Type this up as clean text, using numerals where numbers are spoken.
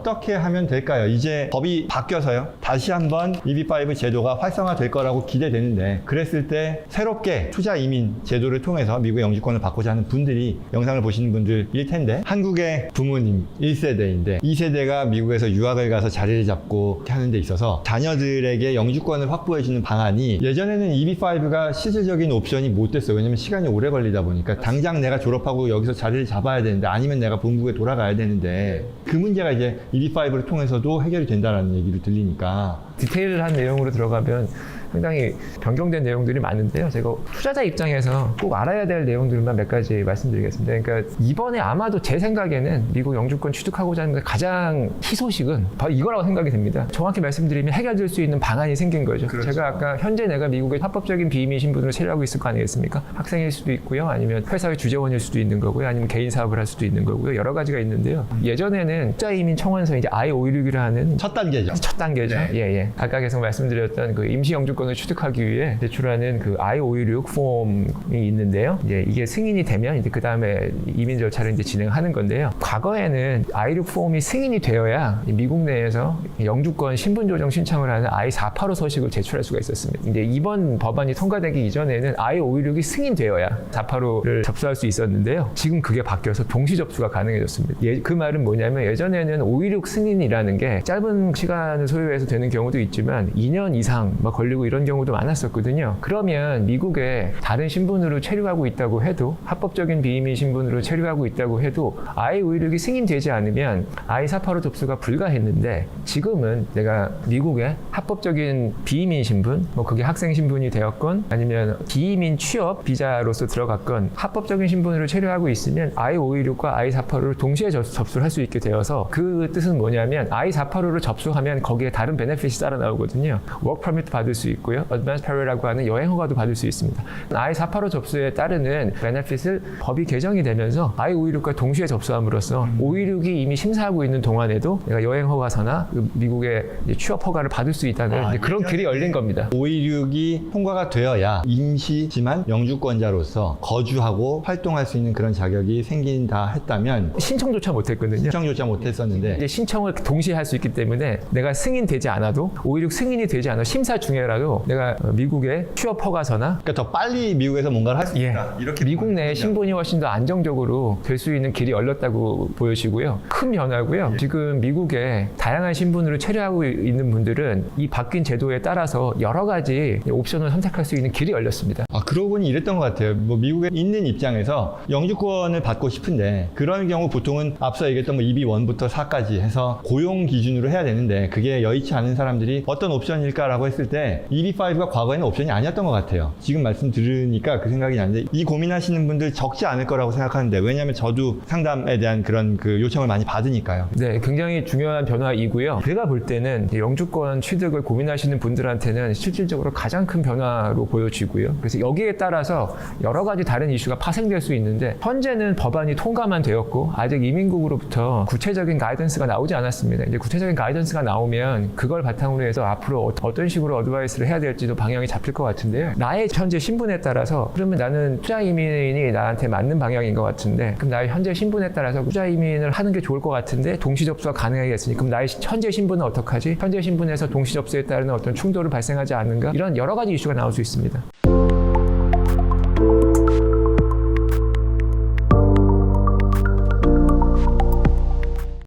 어떻게 하면 될까요? 이제 법이 바뀌어서요. 다시 한번 EB5 제도가 활성화될 거라고 기대되는데, 그랬을 때 새롭게 투자 이민 제도를 통해서 미국의 영주권을 받고자 하는 분들이, 영상을 보시는 분들일 텐데, 한국의 부모님 1세대인데 2세대가 미국에서 유학을 가서 자리를 잡고 하는 데 있어서 자녀들에게 영주권을 확보해주는 방안이, 예전에는 EB5가 실질적인 옵션이 못 됐어요. 왜냐면 시간이 오래 걸리다 보니까 당장 내가 졸업하고 여기서 자리를 잡아야 되는데, 아니면 내가 본국에 돌아가야 되는데, 그 문제가 이제 EB5를 통해서도 해결이 된다는 얘기를 들리니까. 디테일한 내용으로 들어가면 상당히 변경된 내용들이 많은데요. 제가 투자자 입장에서 꼭 알아야 될 내용들만 몇 가지 말씀드리겠습니다. 그러니까 이번에 아마도 제 생각에는 미국 영주권 취득하고자 하는 가장 희소식은 바로 이거라고 생각이 됩니다. 정확히 말씀드리면 해결될 수 있는 방안이 생긴 거죠. 그렇죠. 제가 아까 현재 내가 미국의 합법적인 비이민 신분으로 체류하고 있을 거 아니겠습니까? 학생일 수도 있고요. 아니면 회사의 주재원일 수도 있는 거고요. 아니면 개인 사업을 할 수도 있는 거고요. 여러 가지가 있는데요. 예전에는 투자이민 청원서 이제 I-516이라 하는 첫 단계죠. 첫 단계죠. 네. 예. 아까 계속 말씀드렸던 그 임시 영주권 을 취득하기 위해 제출하는 그 I-516 폼이 있는데요. 이게 승인이 되면 이제 그 다음에 이민 절차를 이제 진행하는 건데요. 과거에는 I-6 폼이 승인이 되어야 미국 내에서 영주권 신분 조정 신청을 하는 I-485 서식을 제출할 수가 있었습니다. 이제 이번 법안이 통과되기 이전에는 I-516이 승인되어야 485를 접수할 수 있었는데요. 지금 그게 바뀌어서 동시 접수가 가능해졌습니다. 그 말은 뭐냐면, 예전에는 516 승인이라는 게 짧은 시간을 소요해서 되는 경우도 있지만 2년 이상 막 걸리고 이런 경우도 많았었거든요. 그러면 미국에 다른 신분으로 체류하고 있다고 해도, 합법적인 비이민 신분으로 체류하고 있다고 해도 I-516이 승인되지 않으면 I-485 접수가 불가했는데, 지금은 내가 미국에 합법적인 비이민 신분, 뭐 그게 학생 신분이 되었건 아니면 비이민 취업 비자로서 들어갔건 합법적인 신분으로 체류하고 있으면 I-516과 I-485를 동시에 접수를 할 수 있게 되어서, 그 뜻은 뭐냐면 I-485를 접수하면 거기에 다른 베네핏이 따라 나오거든요. 워크 퍼미트 받을 수 있고요. 어드밴스 페어라고 하는 여행 허가도 받을 수 있습니다. I-485 접수에 따르는 베네핏을 법이 개정이 되면서 I-516과 동시에 접수함으로써 516이 이미 심사하고 있는 동안에도 내가 여행 허가서나 미국의 취업 허가를 받을 수 있다는 그런 길이 열린 겁니다. 516이 통과가 되어야 임시지만 영주권자로서 거주하고 활동할 수 있는 그런 자격이 생긴다 했다면, 신청조차 못했거든요. 신청조차 못했었는데, 이제 신청을 동시에 할 수 있기 때문에 내가 승인되지 않아도, 516 승인이 되지 않아 심사 중에라도 내가 미국의 취업 허가서나, 그러니까 더 빨리 미국에서 뭔가를 할 수 있다. 이렇게 미국 내 신분이 훨씬 더 안정적으로 될 수 있는 길이 열렸다고 보여지고요. 큰 변화고요. 지금 미국에 다양한 신분으로 체류하고 있는 분들은 이 바뀐 제도에 따라서 여러 가지 옵션을 선택할 수 있는 길이 열렸습니다. 그러고 보니 이랬던 것 같아요. 뭐 미국에 있는 입장에서 영주권을 받고 싶은데, 그런 경우 보통은 앞서 얘기했던 뭐 EB1부터 4까지 해서 고용 기준으로 해야 되는데, 그게 여의치 않은 사람들이 어떤 옵션일까라고 했을 때 EB5가 과거에는 옵션이 아니었던 것 같아요. 지금 말씀 들으니까 그 생각이 나는데, 이 고민하시는 분들 적지 않을 거라고 생각하는데, 왜냐하면 저도 상담에 대한 그런 그 요청을 많이 받으니까요. 네, 굉장히 중요한 변화이고요. 제가 볼 때는 영주권 취득을 고민하시는 분들한테는 실질적으로 가장 큰 변화로 보여지고요. 그래서 여기에 따라서 여러 가지 다른 이슈가 파생될 수 있는데, 현재는 법안이 통과만 되었고 아직 이민국으로부터 구체적인 가이던스가 나오지 않았습니다. 이제 구체적인 가이던스가 나오면 그걸 바탕으로 해서 앞으로 어떤 식으로 어드바이스를 해야 될지도 방향이 잡힐 것 같은데요. 나의 현재 신분에 따라서, 그러면 나는 투자 이민이 나한테 맞는 방향인 것 같은데, 그럼 나의 현재 신분에 따라서 투자 이민을 하는 게 좋을 것 같은데 동시 접수가 가능하겠으니, 그럼 나의 현재 신분은 어떡하지? 현재 신분에서 동시 접수에 따르는 어떤 충돌을 발생하지 않는가? 이런 여러 가지 이슈가 나올 수 있습니다.